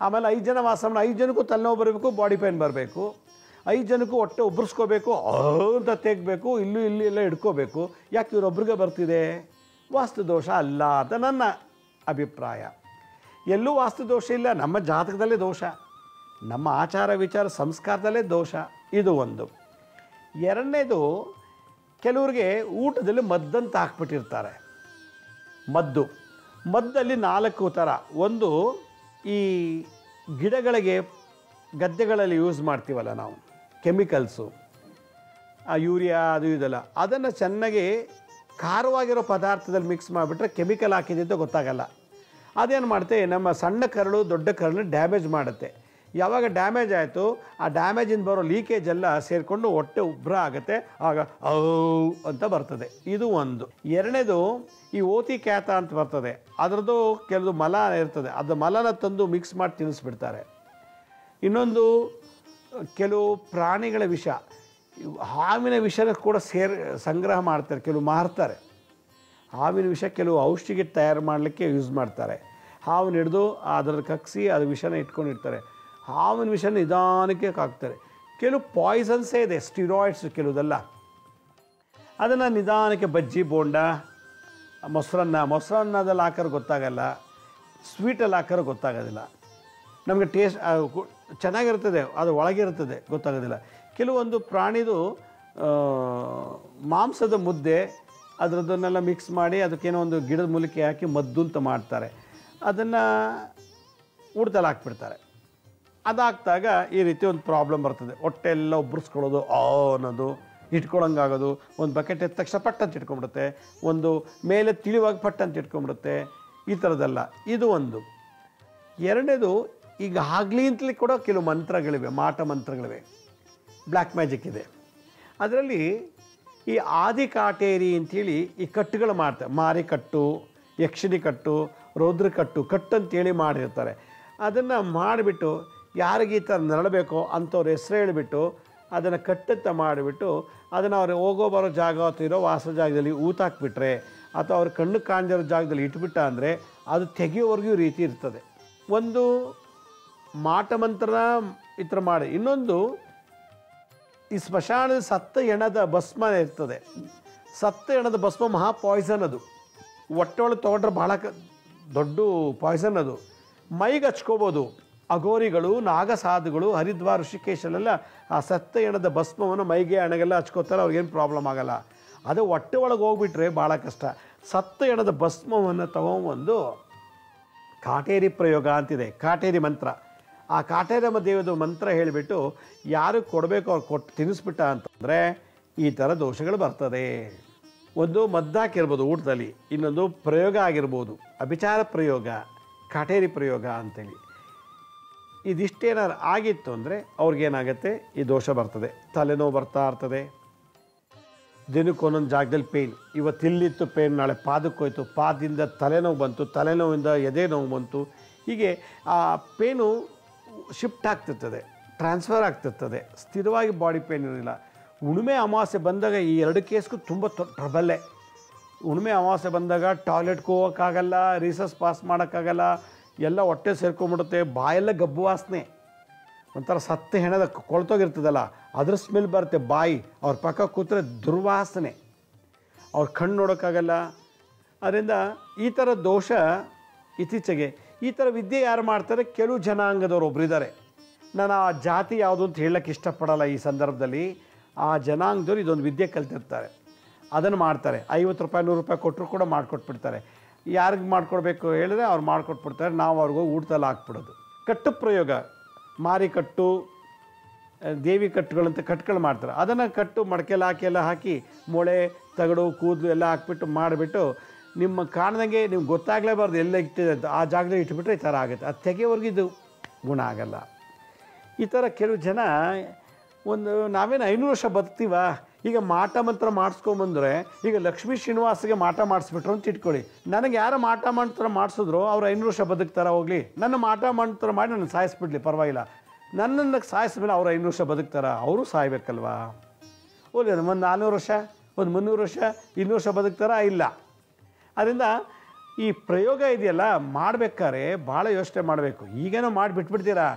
ಆಮೇಲೆ 5 ಜನ ವಾಸ ಮಾಡಿ 5 ಜನಕ್ಕೂ ತಲೆನೋವು ಬರಬೇಕು, ಬಾಡಿ ಪೇನ್ ಬರಬೇಕು, 5 ಜನಕ್ಕೂ ಹೊಟ್ಟೆ ಉಬ್ಬರಿಸ್ಕೋಬೇಕು, ಅಂತ ತೆಗಬೇಕು, ಇಲ್ಲಿ ಎಲ್ಲ ಹಿಡ್ಕೋಬೇಕು. ಯಾಕೆ ಇವರೊಬ್ಬರಿಗೆ ಬರ್ತಿದೆ? ವಾಸ್ತು ದೋಷ ಅಲ್ಲ ಅಂತ ನನ್ನ ಅಭಿಪ್ರಾಯ. ಎಲ್ಲೂ ವಾಸ್ತು ದೋಷ ಇಲ್ಲ, ನಮ್ಮ ಜಾತಕದಲ್ಲೇ ದೋಷ, ನಮ್ಮ ಆಚಾರ ವಿಚಾರ ಸಂಸ್ಕಾರದಲ್ಲೇ ದೋಷ. ಇದು ಒಂದು. ಎರಡನೇದು, ಕೆಲವ್ರಿಗೆ ಊಟದಲ್ಲಿ ಮದ್ದಂತ ಹಾಕ್ಬಿಟ್ಟಿರ್ತಾರೆ. ಮದ್ದಲ್ಲಿ 4 ಥರ. ಒಂದು, ಈ ಗಿಡಗಳಿಗೆ ಗದ್ದೆಗಳಲ್ಲಿ ಯೂಸ್ ಮಾಡ್ತೀವಲ್ಲ ನಾವು, ಕೆಮಿಕಲ್ಸು, ಯೂರಿಯಾ ಅದು ಇದೆಲ್ಲ, ಅದನ್ನು ಚೆನ್ನಾಗಿ ಖಾರವಾಗಿರೋ ಪದಾರ್ಥದಲ್ಲಿ ಮಿಕ್ಸ್ ಮಾಡಿಬಿಟ್ರೆ ಕೆಮಿಕಲ್ ಹಾಕಿದೆ ಅಂತ ಗೊತ್ತಾಗಲ್ಲ. ಅದೇನು ಮಾಡುತ್ತೆ, ನಮ್ಮ ಸಣ್ಣ ಕರಳು ದೊಡ್ಡ ಕರಳು ಡ್ಯಾಮೇಜ್ ಮಾಡುತ್ತೆ. ಯಾವಾಗ ಡ್ಯಾಮೇಜ್ ಆಯಿತು, ಆ ಡ್ಯಾಮೇಜಿಂದ ಬರೋ ಲೀಕೇಜ್ ಎಲ್ಲ ಸೇರಿಕೊಂಡು ಹೊಟ್ಟೆ ಉಬ್ರ ಆಗುತ್ತೆ, ಆಗ ಅಂತ ಬರ್ತದೆ. ಇದು ಒಂದು. ಎರಡನೇದು, ಈ ಓತಿ ಕ್ಯಾತ ಅಂತ ಬರ್ತದೆ, ಅದರದ್ದು ಕೆಲವು ಮಲ ಇರ್ತದೆ, ಅದು ಮಲನ ತಂದು ಮಿಕ್ಸ್ ಮಾಡಿ ತಿನ್ನಿಸ್ಬಿಡ್ತಾರೆ. ಇನ್ನೊಂದು, ಕೆಲವು ಪ್ರಾಣಿಗಳ ವಿಷ, ಹಾವಿನ ವಿಷನ ಕೂಡ ಸಂಗ್ರಹ ಮಾಡ್ತಾರೆ, ಕೆಲವು ಮಾರ್ತಾರೆ. ಹಾವಿನ ವಿಷ ಕೆಲವು ಔಷಧಿಗೆ ತಯಾರು ಮಾಡಲಿಕ್ಕೆ ಯೂಸ್ ಮಾಡ್ತಾರೆ. ಹಾವನ್ನು ಹಿಡಿದು ಅದರ ಕಕ್ಸಿ ಅದು ವಿಷನ ಇಟ್ಕೊಂಡಿರ್ತಾರೆ. ಹಾವಿನ ವಿಷನ ನಿಧಾನಕ್ಕೆ ಹಾಕ್ತಾರೆ. ಕೆಲವು ಪಾಯ್ಸನ್ಸೇ ಇದೆ, ಸ್ಟಿರಾಯ್ಡ್ಸ್ ಕೆಲವುದೆಲ್ಲ, ಅದನ್ನು ನಿಧಾನಕ್ಕೆ ಬಜ್ಜಿ, ಬೋಂಡ, ಮೊಸರನ್ನದಲ್ಲಿ ಹಾಕೋರು ಗೊತ್ತಾಗಲ್ಲ, ಸ್ವೀಟಲ್ಲಿ ಹಾಕೋರು ಗೊತ್ತಾಗೋದಿಲ್ಲ. ನಮಗೆ ಟೇಸ್ಟ್ ಚೆನ್ನಾಗಿರ್ತದೆ, ಅದು ಒಳಗಿರ್ತದೆ, ಗೊತ್ತಾಗೋದಿಲ್ಲ. ಕೆಲವೊಂದು ಪ್ರಾಣಿದು ಮಾಂಸದ ಮುದ್ದೆ, ಅದರದ್ದನ್ನೆಲ್ಲ ಮಿಕ್ಸ್ ಮಾಡಿ ಅದಕ್ಕೇನೋ ಒಂದು ಗಿಡದ ಮೂಲಿಕೆ ಹಾಕಿ ಮದ್ದು ಅಂತ ಮಾಡ್ತಾರೆ, ಅದನ್ನು ಊಟದಲ್ಲಿ ಹಾಕ್ಬಿಡ್ತಾರೆ. ಅದಾಗ್ತಾಗ ಈ ರೀತಿ ಒಂದು ಪ್ರಾಬ್ಲಮ್ ಬರ್ತದೆ. ಹೊಟ್ಟೆ ಎಲ್ಲ ಉಬ್ಬರಿಸ್ಕೊಳ್ಳೋದು, ಅನ್ನೋದು, ಇಟ್ಕೊಳಂಗಾಗೋದು, ಒಂದು ಬಕೆಟ್ ಎದ್ದ ತಕ್ಷಣ ಪಟ್ ಅಂತ ಇಟ್ಕೊಂಡ್ಬಿಡುತ್ತೆ, ಒಂದು ಮೇಲೆ ತಿಳಿವಾಗಿ ಪಟ್ ಅಂತ ಇಟ್ಕೊಂಡ್ಬಿಡುತ್ತೆ, ಈ ಥರದ್ದೆಲ್ಲ. ಇದು ಒಂದು. ಎರಡನೇದು, ಈಗ ಆಗಲಿ ಅಂತಲೇ ಕೂಡ ಕೆಲವು ಮಂತ್ರಗಳಿವೆ, ಮಾಟ ಮಂತ್ರಗಳಿವೆ, ಬ್ಲ್ಯಾಕ್ ಮ್ಯಾಜಿಕ್ ಇದೆ. ಅದರಲ್ಲಿ ಈ ಆದಿ ಕಾಟೇರಿ ಅಂಥೇಳಿ ಈ ಕಟ್ಟುಗಳು ಮಾಡ್ತಾರೆ. ಮಾರಿ ಕಟ್ಟು, ಯಕ್ಷಿಣಿ ಕಟ್ಟು, ರೌದ್ರ ಕಟ್ಟು ಅಂತೇಳಿ ಮಾಡಿರ್ತಾರೆ. ಅದನ್ನು ಮಾಡಿಬಿಟ್ಟು ಯಾರಿಗೆ ಈ ಥರ ನರಳಬೇಕೋ ಅಂಥವ್ರ ಹೆಸರು ಹೇಳಿಬಿಟ್ಟು ಅದನ್ನು ಕಟ್ಟಂತ ಮಾಡಿಬಿಟ್ಟು ಅದನ್ನು ಅವ್ರು ಹೋಗೋ ಬರೋ ಜಾಗ ಅಥವಾ ಇರೋ ವಾಸ ಜಾಗದಲ್ಲಿ ಊತಾಕ್ಬಿಟ್ರೆ ಅಥವಾ ಅವ್ರ ಕಣ್ಣು ಕಾಣದಿರೋ ಜಾಗದಲ್ಲಿ ಇಟ್ಬಿಟ್ಟ ಅಂದರೆ ಅದು ತೆಗೆಯೋವರೆಗೂ ರೀತಿ ಇರ್ತದೆ. ಒಂದು ಮಾಟ ಮಂತ್ರನ ಈ ಥರ ಮಾಡಿ. ಇನ್ನೊಂದು ಈ ಸ್ಮಶಾನದ ಸತ್ತ ಹೆಣದ ಭಸ್ಮ ಇರ್ತದೆ. ಸತ್ತ ಹೆಣದ ಭಸ್ಮ ಮಹಾ ಪಾಯ್ಸನ್. ಅದು ಹೊಟ್ಟೆಯೊಳಗೆ ತೊಗೊಂಡ್ರೆ ಭಾಳ ದೊಡ್ಡ ಪಾಯ್ಸನ್. ಅದು ಮೈಗೆ ಹಚ್ಕೋಬೋದು. ಅಘೋರಿಗಳು, ನಾಗಸಾಧುಗಳು, ಹರಿದ್ವಾರ, ಋಷಿಕೇಶಲ್ಲೆಲ್ಲ ಆ ಸತ್ತ ಹೆಣದ ಭಸ್ಮವನ್ನು ಮೈಗೆ ಹಣಗೆಲ್ಲ ಹಚ್ಕೋತಾರೆ, ಅವ್ರಿಗೇನು ಪ್ರಾಬ್ಲಮ್ ಆಗೋಲ್ಲ. ಅದು ಹೊಟ್ಟೆ ಒಳಗೆ ಹೋಗ್ಬಿಟ್ರೆ ಭಾಳ ಕಷ್ಟ. ಸತ್ತ ಹೆಣದ ಭಸ್ಮವನ್ನು ತೊಗೊಂಬಂದು ಕಾಟೇರಿ ಪ್ರಯೋಗ ಅಂತಿದೆ, ಕಾಟೇರಿ ಮಂತ್ರ. ಆ ಕಾಟೇರಮ್ಮ ದೇವದ ಮಂತ್ರ ಹೇಳಿಬಿಟ್ಟು ಯಾರು ಕೊಡಬೇಕು ಅವ್ರು ಕೊಟ್ಟು ತಿನ್ನಿಸ್ಬಿಟ್ಟ ಅಂತಂದರೆ ಈ ಥರ ದೋಷಗಳು ಬರ್ತದೆ. ಒಂದು ಮದ್ದಾಕಿರ್ಬೋದು ಊಟದಲ್ಲಿ, ಇನ್ನೊಂದು ಪ್ರಯೋಗ ಆಗಿರ್ಬೋದು, ಅಭಿಚಾರ ಪ್ರಯೋಗ, ಕಾಟೇರಿ ಪ್ರಯೋಗ ಅಂತೇಳಿ. ಇದಿಷ್ಟೇನಾದ್ರು ಆಗಿತ್ತು ಅಂದರೆ ಅವ್ರಿಗೇನಾಗುತ್ತೆ, ಈ ದೋಷ ಬರ್ತದೆ. ತಲೆನೋವು ಬರ್ತಾ ಇರ್ತದೆ, ದಿನಕ್ಕೆ ಒಂದೊಂದು ಜಾಗದಲ್ಲಿ ಪೇಯ್ನ್. ಇವತ್ತು ಇಲ್ಲಿತ್ತು ಪೇಯ್ನ್, ನಾಳೆ ಪಾದಕ್ಕೋಯ್ತು, ಪಾದದಿಂದ ತಲೆನೋವು ಬಂತು, ತಲೆನೋವಿಂದ ಎದೆ ನೋವು ಬಂತು. ಹೀಗೆ ಆ ಪೇನು ಶಿಫ್ಟ್ ಆಗ್ತಿರ್ತದೆ, ಟ್ರಾನ್ಸ್ಫರ್ ಆಗ್ತಿರ್ತದೆ. ಸ್ಥಿರವಾಗಿ ಬಾಡಿ ಪೇನ್ ಇರಲಿಲ್ಲ. ಹುಣ್ಣಿಮೆ ಅಮಾವಾಸ್ಯೆ ಬಂದಾಗ ಈ 2 ಕೇಸ್ಗೂ ತುಂಬ ಟ್ರಬಲ್ಲೇ. ಹುಣ್ಣಿಮೆ ಅಮಾವಾಸ್ಯೆ ಬಂದಾಗ ಟಾಯ್ಲೆಟ್ಗೆ ಹೋಗೋಕ್ಕಾಗಲ್ಲ, ರೀಸಸ್ ಪಾಸ್ ಮಾಡೋಕ್ಕಾಗಲ್ಲ, ಎಲ್ಲ ಹೊಟ್ಟೆ ಸೇರ್ಕೊಂಡ್ಬಿಡುತ್ತೆ, ಬಾಯೆಲ್ಲ ಗಬ್ಬು ವಾಸನೆ, ಒಂಥರ ಸತ್ತ ಹೆಣದ ಕೊಳ್ತೋಗಿರ್ತದಲ್ಲ ಅದ್ರ ಸ್ಮೆಲ್ ಬರುತ್ತೆ. ಬಾಯಿ ಅವ್ರ ಪಕ್ಕ ಕೂತ್ರೆ ದುರ್ವಾಸನೆ, ಅವ್ರ ಕಣ್ಣು ನೋಡೋಕ್ಕಾಗಲ್ಲ. ಅದರಿಂದ ಈ ಥರ ದೋಷ ಇತ್ತೀಚೆಗೆ ಈ ಥರ ವಿದ್ಯೆ ಯಾರು ಮಾಡ್ತಾರೆ, ಕೆಲವು ಜನಾಂಗದವ್ರು ಒಬ್ಬರಿದ್ದಾರೆ. ನಾನು ಆ ಜಾತಿ ಯಾವುದು ಅಂತ ಹೇಳೋಕ್ಕೆ ಇಷ್ಟಪಡಲ್ಲ ಈ ಸಂದರ್ಭದಲ್ಲಿ. ಆ ಜನಾಂಗದವ್ರು ಇದೊಂದು ವಿದ್ಯೆ ಕಲ್ತಿರ್ತಾರೆ, ಅದನ್ನು ಮಾಡ್ತಾರೆ. 50 ರೂಪಾಯಿ 100 ರೂಪಾಯಿ ಕೊಟ್ಟರು ಕೂಡ ಮಾಡಿಕೊಟ್ಬಿಡ್ತಾರೆ. ಯಾರಿಗೆ ಮಾಡಿಕೊಡ್ಬೇಕು ಹೇಳಿದ್ರೆ ಅವ್ರು ಮಾಡಿಕೊಟ್ಬಿಡ್ತಾರೆ. ನಾವು ಅವ್ರಿಗೋಗಿ ಊಟದಲ್ಲಿ ಹಾಕ್ಬಿಡೋದು. ಕಟ್ಟು ಪ್ರಯೋಗ, ಮಾರಿ ಕಟ್ಟು, ದೇವಿ ಕಟ್ಟುಗಳಂತ ಕಟ್ಗಳು ಮಾಡ್ತಾರೆ. ಅದನ್ನು ಕಟ್ಟು ಮಡಕೆಲ್ಲ ಹಾಕಿ ಮೊಳೆ, ತಗಡು, ಕೂದಲು ಎಲ್ಲ ಹಾಕ್ಬಿಟ್ಟು ಮಾಡಿಬಿಟ್ಟು ನಿಮ್ಮ ಕಾಣ್ದಂಗೆ ನಿಮ್ಗೆ ಗೊತ್ತಾಗಲೇಬಾರ್ದು ಎಲ್ಲ ಇಟ್ಟಿದೆ ಅಂತ ಆ ಜಾಗದಲ್ಲಿ ಇಟ್ಬಿಟ್ರೆ ಈ ಥರ ಆಗುತ್ತೆ. ಅದು ತೆಗೆಯೋವರೆಗೂ ಇದು ಗುಣ ಆಗಲ್ಲ. ಈ ಥರ ಕೆಲವು ಜನ ನಾವೇನು 500 ವರ್ಷ ಬದುಕ್ತೀವ. ಈಗ ಮಾಟ ಮಂತ್ರ ಮಾಡಿಸ್ಕೊಂಬಂದ್ರೆ, ಈಗ ಲಕ್ಷ್ಮೀ ಶ್ರೀನಿವಾಸಿಗೆ ಮಾಟ ಮಾಡಿಸ್ಬಿಟ್ರು ಅಂತ ಇಟ್ಕೊಳ್ಳಿ. ನನಗೆ ಯಾರು ಮಾಟ ಮಂತ್ರ ಮಾಡಿಸಿದ್ರು ಅವ್ರು 500 ವರ್ಷ ಬದುಕ್ತಾರ, ಹೋಗಲಿ. ನನ್ನ ಮಾಟ ಮಂತ್ರ ಮಾಡಿ ನನ್ನ ಸಾಯಿಸ್ಬಿಡ್ಲಿ, ಪರವಾಗಿಲ್ಲ. ನನ್ನನ್ನು ಸಾಯಿಸಿದ್ಮೇಲೆ ಅವ್ರು 500 ವರ್ಷ ಬದುಕ್ತಾರ, ಅವರು ಸಾಯ್ಬೇಕಲ್ವಾ? ಹೋಗಲಿ, ಒಂದು 400 ವರ್ಷ, ಒಂದು 300 ವರ್ಷ, 200 ವರ್ಷ ಬದುಕ್ತಾರ? ಇಲ್ಲ. ಅದರಿಂದ ಈ ಪ್ರಯೋಗ ಇದೆಯಲ್ಲ, ಮಾಡಬೇಕಾದ್ರೆ ಭಾಳ ಯೋಚನೆ ಮಾಡಬೇಕು. ಈಗೇನೋ ಮಾಡಿ ಬಿಟ್ಬಿಡ್ತೀರಾ.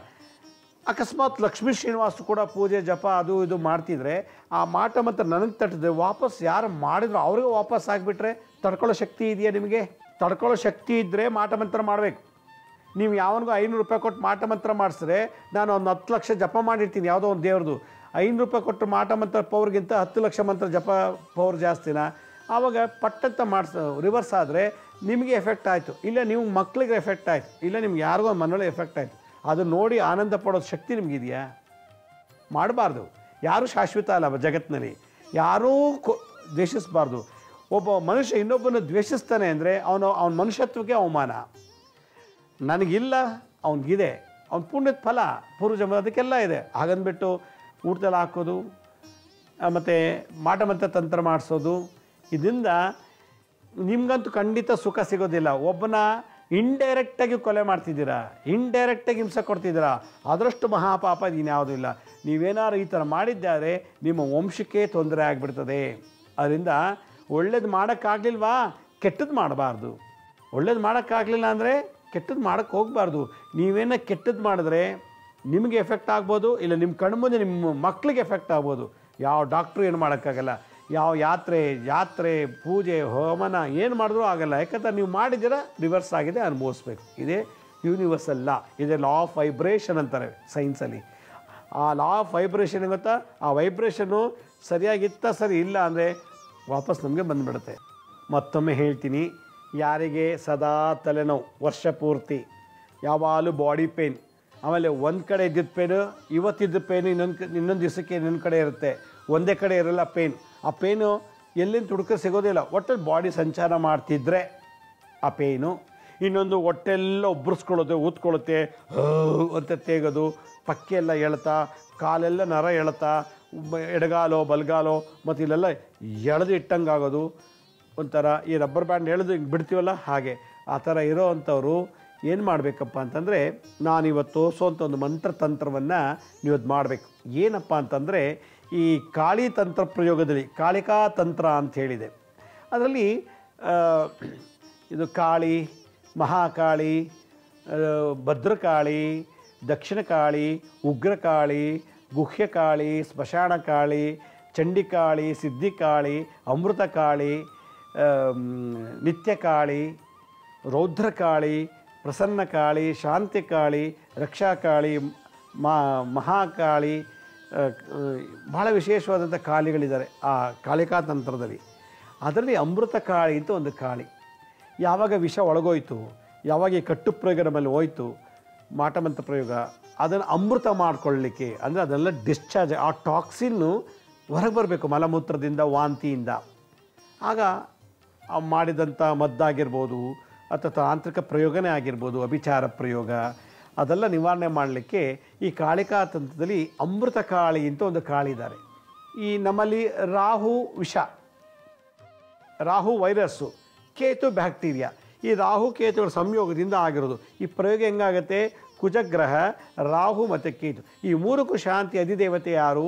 ಅಕಸ್ಮಾತ್ ಲಕ್ಷ್ಮೀ ಶ್ರೀನಿವಾಸ ಕೂಡ ಪೂಜೆ ಜಪ ಅದು ಇದು ಮಾಡ್ತಿದ್ರೆ ಆ ಮಾಟ ಮಂತ್ರ ನನಗೆ ತಟ್ಟಿದ್ರೆ ವಾಪಸ್ ಯಾರು ಮಾಡಿದ್ರು ಅವ್ರಿಗೆ ವಾಪಸ್ ಆಗಿಬಿಟ್ರೆ ತಡ್ಕೊಳ್ಳೋ ಶಕ್ತಿ ಇದೆಯಾ ನಿಮಗೆ? ತಡ್ಕೊಳ್ಳೋ ಶಕ್ತಿ ಇದ್ದರೆ ಮಾಟ ಮಂತ್ರ ಮಾಡಬೇಕು. ನೀವು ಯಾವನಿಗೂ 500 ರೂಪಾಯಿ ಕೊಟ್ಟು ಮಾಟ ಮಂತ್ರ ಮಾಡಿಸಿದ್ರೆ, ನಾನು ಒಂದು 10 ಲಕ್ಷ ಜಪ ಮಾಡಿರ್ತೀನಿ ಯಾವುದೋ ಒಂದು ದೇವ್ರದ್ದು, 500 ರೂಪಾಯಿ ಕೊಟ್ಟು ಮಾಟ ಮಂತ್ರ ಪವರ್ಗಿಂತ 10 ಲಕ್ಷ ಮಂತ್ರ ಜಪ ಪವರ್ ಜಾಸ್ತಿನ? ಆವಾಗ ಪಟ್ಟಂತ ರಿವರ್ಸ್ ಆದರೆ ನಿಮಗೆ ಎಫೆಕ್ಟ್ ಆಯಿತು, ಇಲ್ಲ ನೀವು ಮಕ್ಕಳಿಗೆ ಎಫೆಕ್ಟ್ ಆಯಿತು, ಇಲ್ಲ ನಿಮ್ಗೆ ಯಾರಿಗೋ ಮನೊಳಗೆ ಎಫೆಕ್ಟ್ ಆಯಿತು. ಅದು ನೋಡಿ ಆನಂದ ಪಡೋದು ಶಕ್ತಿ ನಿಮಗಿದೆಯಾ? ಮಾಡಬಾರ್ದು. ಯಾರೂ ಶಾಶ್ವತ ಅಲ್ಲ ಜಗತ್ತಿನಲ್ಲಿ, ಯಾರೂ ದ್ವೇಷಿಸಬಾರ್ದು. ಒಬ್ಬ ಮನುಷ್ಯ ಇನ್ನೊಬ್ಬನ ದ್ವೇಷಿಸ್ತಾನೆ ಅಂದರೆ ಅವನ ಮನುಷ್ಯತ್ವಕ್ಕೆ ಅವಮಾನ. ನನಗಿಲ್ಲ, ಅವನಿಗಿದೆ, ಅವ್ನ ಪುಣ್ಯದ ಫಲ ಪೂರ್ವಜನ್ಮ ಅದಕ್ಕೆಲ್ಲ ಇದೆ. ಹಾಗಂದ್ಬಿಟ್ಟು ಊಟದಲ್ಲಿ ಹಾಕೋದು ಮತ್ತು ಮಾಟ ಮಂತ್ರ ತಂತ್ರ ಮಾಡಿಸೋದು, ಇದರಿಂದ ನಿಮ್ಗಂತೂ ಖಂಡಿತ ಸುಖ ಸಿಗೋದಿಲ್ಲ. ಒಬ್ಬನ ಇಂಡೈರೆಕ್ಟಾಗಿ ಕೊಲೆ ಮಾಡ್ತಿದ್ದೀರಾ, ಇಂಡೈರೆಕ್ಟಾಗಿ ಹಿಂಸೆ ಕೊಡ್ತಿದ್ದೀರಾ, ಅದರಷ್ಟು ಮಹಾಪಾಪ ಇನ್ಯಾವುದೂ ಇಲ್ಲ. ನೀವೇನಾದ್ರು ಈ ಥರ ಮಾಡಿದ್ದಾರೆ ನಿಮ್ಮ ವಂಶಕ್ಕೆ ತೊಂದರೆ ಆಗಿಬಿಡ್ತದೆ. ಅದರಿಂದ ಒಳ್ಳೇದು ಮಾಡೋಕ್ಕಾಗಲಿಲ್ವಾ, ಕೆಟ್ಟದ್ದು ಮಾಡಬಾರ್ದು. ಒಳ್ಳೇದು ಮಾಡೋಕ್ಕಾಗಲಿಲ್ಲ ಅಂದರೆ ಕೆಟ್ಟದ್ದು ಮಾಡೋಕ್ಕೆ ಹೋಗಬಾರ್ದು. ನೀವೇನೋ ಕೆಟ್ಟದ್ದು ಮಾಡಿದ್ರೆ ನಿಮಗೆ ಎಫೆಕ್ಟ್ ಆಗ್ಬೋದು, ಇಲ್ಲ ನಿಮ್ಮ ಕಣ್ಮುಂದೆ ನಿಮ್ಮ ಮಕ್ಕಳಿಗೆ ಎಫೆಕ್ಟ್ ಆಗ್ಬೋದು. ಯಾವ ಡಾಕ್ಟ್ರು ಏನು ಮಾಡೋಕ್ಕಾಗಲ್ಲ, ಯಾವ ಯಾತ್ರೆ ಪೂಜೆ ಹೋಮನ ಏನು ಮಾಡಿದ್ರೂ ಆಗಲ್ಲ. ಯಾಕಂದ್ರೆ ನೀವು ಮಾಡಿದ್ದೀರ, ರಿವರ್ಸ್ ಆಗಿದೆ, ಅನುಭವಿಸ್ಬೇಕು. ಇದೇ ಯೂನಿವರ್ಸಲ್ ಲಾ, ಇದೇ ಲಾ ಆಫ್ ವೈಬ್ರೇಷನ್ ಅಂತಾರೆ ಸೈನ್ಸಲ್ಲಿ. ಆ ಲಾ ಆಫ್ ವೈಬ್ರೇಷನ್ ಗೊತ್ತಾ, ಆ ವೈಬ್ರೇಷನ್ನು ಸರಿಯಾಗಿತ್ತ ಸರಿ, ಇಲ್ಲ ಅಂದರೆ ವಾಪಸ್ ನಮಗೆ ಬಂದುಬಿಡುತ್ತೆ. ಮತ್ತೊಮ್ಮೆ ಹೇಳ್ತೀನಿ, ಯಾರಿಗೆ ಸದಾ ತಲೆನೋವು ವರ್ಷ ಪೂರ್ತಿ, ಯಾವಾಗಲೂ ಬಾಡಿ ಪೇಯ್ನ್, ಆಮೇಲೆ ಒಂದು ಕಡೆ ಇದ್ದಿದ್ದ ಪೇನು ಇವತ್ತಿದ್ದ ಪೇನು ಇನ್ನೊಂದು ದಿವಸಕ್ಕೆ ಇನ್ನೊಂದು ಕಡೆ ಇರುತ್ತೆ, ಒಂದೇ ಕಡೆ ಇರೋಲ್ಲ ಪೇನ್. ಆ ಪೇನು ಎಲ್ಲಿಂದ ತುಡುಕ ಸಿಗೋದಿಲ್ಲ. ಒಟ್ಟು ಬಾಡಿ ಸಂಚಾರ ಮಾಡ್ತಿದ್ರೆ ಆ ಪೇಯ್ನು. ಇನ್ನೊಂದು ಹೊಟ್ಟೆಲ್ಲ ಉಬ್ಬರಿಸ್ಕೊಳ್ಳುತ್ತೆ, ಊದ್ಕೊಳ್ಳುತ್ತೆ, ಅಂತ ತೇಗೋದು, ಪಕ್ಕೆಲ್ಲ ಎಳ್ತಾ, ಕಾಲೆಲ್ಲ ನರ ಎಳ್ತಾ, ಎಡಗಾಲೋ ಬಲಗಾಲೋ ಮತ್ತು ಇಲ್ಲೆಲ್ಲ ಎಳೆದು ಇಟ್ಟಂಗಾಗೋದು, ಒಂಥರ ಈ ರಬ್ಬರ್ ಬ್ಯಾಂಡ್ ಎಳೆದು ಹಿಂಗೆ ಬಿಡ್ತೀವಲ್ಲ ಹಾಗೆ ಆ ಥರ ಇರೋ ಅಂಥವ್ರು ಏನು ಮಾಡಬೇಕಪ್ಪ ಅಂತಂದರೆ, ನಾನಿವತ್ತು ತೋರಿಸೋಂಥ ಒಂದು ಮಂತ್ರತಂತ್ರವನ್ನು ನೀವದು ಮಾಡಬೇಕು. ಏನಪ್ಪ ಅಂತಂದರೆ, ಈ ಕಾಳಿ ತಂತ್ರ ಪ್ರಯೋಗದಲ್ಲಿ ಕಾಳಿಕಾ ತಂತ್ರ ಅಂತ ಹೇಳಿದೆ. ಅದರಲ್ಲಿ ಇದು ಕಾಳಿ, ಮಹಾಕಾಳಿ, ಭದ್ರಕಾಳಿ, ದಕ್ಷಿಣಕಾಳಿ, ಉಗ್ರಕಾಳಿ, ಗುಹ್ಯಕಾಳಿ, ಸ್ಮಶಾನಕಾಳಿ, ಚಂಡಿಕಾಳಿ, ಸಿದ್ಧಿಕಾಳಿ, ಅಮೃತಕಾಳಿ, ನಿತ್ಯಕಾಳಿ, ರೌದ್ರಕಾಳಿ, ಪ್ರಸನ್ನಕಾಳಿ, ಶಾಂತಿಕಾಳಿ, ರಕ್ಷಾಕಾಳಿ, ಮಹಾಕಾಳಿ, ಬಹಳ ವಿಶೇಷವಾದಂಥ ಕಾಳಿಗಳಿದ್ದಾರೆ ಆ ಕಾಳಿಕಾ ತಂತ್ರದಲ್ಲಿ. ಅದರಲ್ಲಿ ಅಮೃತಕಾಳಿ ಅಂತ ಒಂದು ಕಾಳಿ. ಯಾವಾಗ ವಿಷ ಒಳಗೋಯ್ತು, ಯಾವಾಗ ಈ ಕಟ್ಟು ಪ್ರಯೋಗ ನಮ್ಮಲ್ಲಿ ಹೋಯ್ತು, ಮಾಟಮಂತ್ರ ಪ್ರಯೋಗ, ಅದನ್ನು ಅಮೃತ ಮಾಡಿಕೊಳ್ಳಲಿಕ್ಕೆ, ಅಂದರೆ ಅದೆಲ್ಲ ಡಿಸ್ಚಾರ್ಜ್, ಆ ಟಾಕ್ಸಿನ್ನು ಹೊರಗೆ ಬರಬೇಕು ಮಲಮೂತ್ರದಿಂದ, ವಾಂತಿಯಿಂದ. ಆಗ ಮಾಡಿದಂಥ ಮದ್ದಾಗಿರ್ಬೋದು ಅಥವಾ ತಾಂತ್ರಿಕ ಪ್ರಯೋಗನೇ ಆಗಿರ್ಬೋದು, ಅಭಿಚಾರ ಪ್ರಯೋಗ, ಅದೆಲ್ಲ ನಿವಾರಣೆ ಮಾಡಲಿಕ್ಕೆ ಈ ಕಾಳಿಕಾ ತಂತ್ರದಲ್ಲಿ ಅಮೃತ ಕಾಳಿ ಅಂತ ಒಂದು ಕಾಳಿ ಇದ್ದಾರೆ. ಈ ನಮ್ಮಲ್ಲಿ ರಾಹು ವಿಷ, ರಾಹು ವೈರಸ್ಸು, ಕೇತು ಬ್ಯಾಕ್ಟೀರಿಯಾ, ಈ ರಾಹು ಕೇತುಗಳ ಸಂಯೋಗದಿಂದ ಆಗಿರೋದು. ಈ ಪ್ರಯೋಗ ಹೆಂಗಾಗುತ್ತೆ, ಕುಜಗ್ರಹ, ರಾಹು ಮತ್ತು ಕೇತು, ಈ ಮೂರಕ್ಕೂ ಶಾಂತಿ ಅಧಿದೇವತೆ ಯಾರು?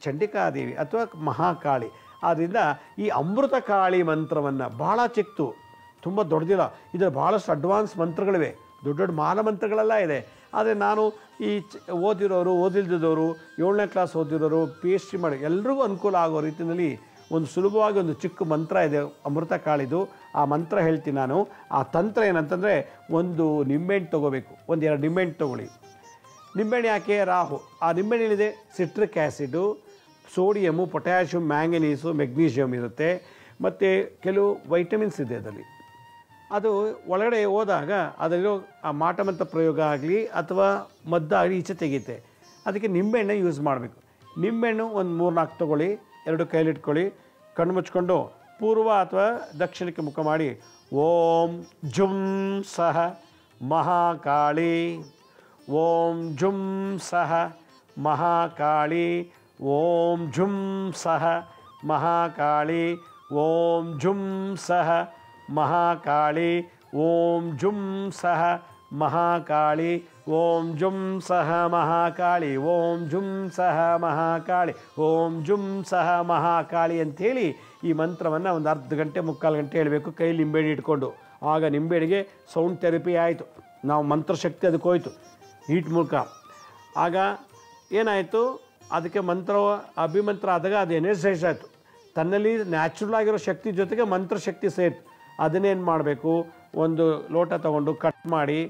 ಚಂಡಿಕಾದೇವಿ ಅಥವಾ ಮಹಾಕಾಳಿ. ಆದ್ದರಿಂದ ಈ ಅಮೃತ ಕಾಳಿ ಮಂತ್ರವನ್ನು, ಭಾಳ ಚಿಕ್ಕದು, ತುಂಬ ದೊಡ್ಡದಿಲ್ಲ, ಇದರ ಭಾಳಷ್ಟು ಅಡ್ವಾನ್ಸ್ ಮಂತ್ರಗಳಿವೆ, ದೊಡ್ಡ ದೊಡ್ಡ ಮಾನಮಂತ್ರಗಳೆಲ್ಲ ಇದೆ. ಆದರೆ ನಾನು ಈ ಓದಿರೋರು, ಓದಿಲ್ದಿದ್ದವರು, 7ನೇ ಕ್ಲಾಸ್ ಓದಿರೋರು, PhD ಮಾಡಿ ಎಲ್ರಿಗೂ ಅನುಕೂಲ ಆಗೋ ರೀತಿಯಲ್ಲಿ ಒಂದು ಸುಲಭವಾಗಿ ಒಂದು ಚಿಕ್ಕ ಮಂತ್ರ ಇದೆ ಅಮೃತ ಕಾಳಿದು. ಆ ಮಂತ್ರ ಹೇಳ್ತೀನಿ ನಾನು. ಆ ತಂತ್ರ ಏನಂತಂದರೆ, ಒಂದು ನಿಂಬೆಹಣ್ಣು ತೊಗೋಬೇಕು, 1-2 ನಿಂಬೆಹಣ್ಣು ತೊಗೊಳ್ಳಿ. ನಿಂಬೆಹಣ್ಣು ಯಾಕೆ? ರಾಹು. ಆ ನಿಂಬೆಹಣ್ಣಿದೆ citric acid, sodium, potassium, manganese, magnesium ಇರುತ್ತೆ, ಮತ್ತು ಕೆಲವು ವೈಟಮಿನ್ಸ್ ಇದೆ ಅದರಲ್ಲಿ. ಅದು ಒಳಗಡೆ ಹೋದಾಗ ಅದರಲ್ಲಿರೋ ಆ ಮಾಟಮಂತ್ರ ಪ್ರಯೋಗ ಆಗಲಿ ಅಥವಾ ಮದ್ದಾಗಲಿ ಈಚೆ ತೆಗೀತೆ. ಅದಕ್ಕೆ ನಿಂಬೆಹಣ್ಣೆ ಯೂಸ್ ಮಾಡಬೇಕು. ನಿಂಬೆಹಣ್ಣು ಒಂದು 3-4 ತೊಗೊಳ್ಳಿ, 2 ಕೈಲಿಟ್ಕೊಳ್ಳಿ, ಕಣ್ಣು ಮುಚ್ಕೊಂಡು ಪೂರ್ವ ಅಥವಾ ದಕ್ಷಿಣಕ್ಕೆ ಮುಖ ಮಾಡಿ, ಓಂ ಜುಂ ಸಹ ಮಹಾಕಾಳಿ, ಓಂ ಜುಂ ಸಹ ಮಹಾಕಾಳಿ, ಓಂ ಜುಂ ಸಹ ಮಹಾಕಾಳಿ, ಓಂ ಜುಂ ಸಹ ಮಹಾಕಾಳಿ, ಓಂ ಜುಂ ಸಹ ಮಹಾಕಾಳಿ, ಓಂ ಜುಂ ಸಹ ಮಹಾಕಾಳಿ, ಓಂ ಜುಂ ಸಹ ಮಹಾಕಾಳಿ, ಓಂ ಜುಂ ಸಹ ಮಹಾಕಾಳಿ ಅಂಥೇಳಿ ಈ ಮಂತ್ರವನ್ನು ಒಂದು ಅರ್ಧ ಗಂಟೆ 3/4 ಗಂಟೆ ಹೇಳಬೇಕು, ಕೈಲಿ ನಿಂಬೆಹಣ್ಣು ಇಟ್ಕೊಂಡು. ಆಗ ನಿಂಬೆಹಣ್ಣಿಗೆ ಸೌಂಡ್ ಥೆರಪಿ ಆಯಿತು, ನಾವು ಮಂತ್ರಶಕ್ತಿ ಅದಕ್ಕೆ ಹೋಯಿತು ಹೀಟ್ ಮೂಲಕ. ಆಗ ಏನಾಯಿತು, ಅದಕ್ಕೆ ಮಂತ್ರ ಅಭಿಮಂತ್ರ ಆದಾಗ ಅದು ಎನರ್ಜೈಸ್ ಆಯಿತು, ತನ್ನಲ್ಲಿ ನ್ಯಾಚುರಲ್ ಆಗಿರೋ ಶಕ್ತಿ ಜೊತೆಗೆ ಮಂತ್ರಶಕ್ತಿ ಸೇರಿತು. ಅದನ್ನೇನು ಮಾಡಬೇಕು, ಒಂದು ಲೋಟ ತೊಗೊಂಡು ಕಟ್ ಮಾಡಿ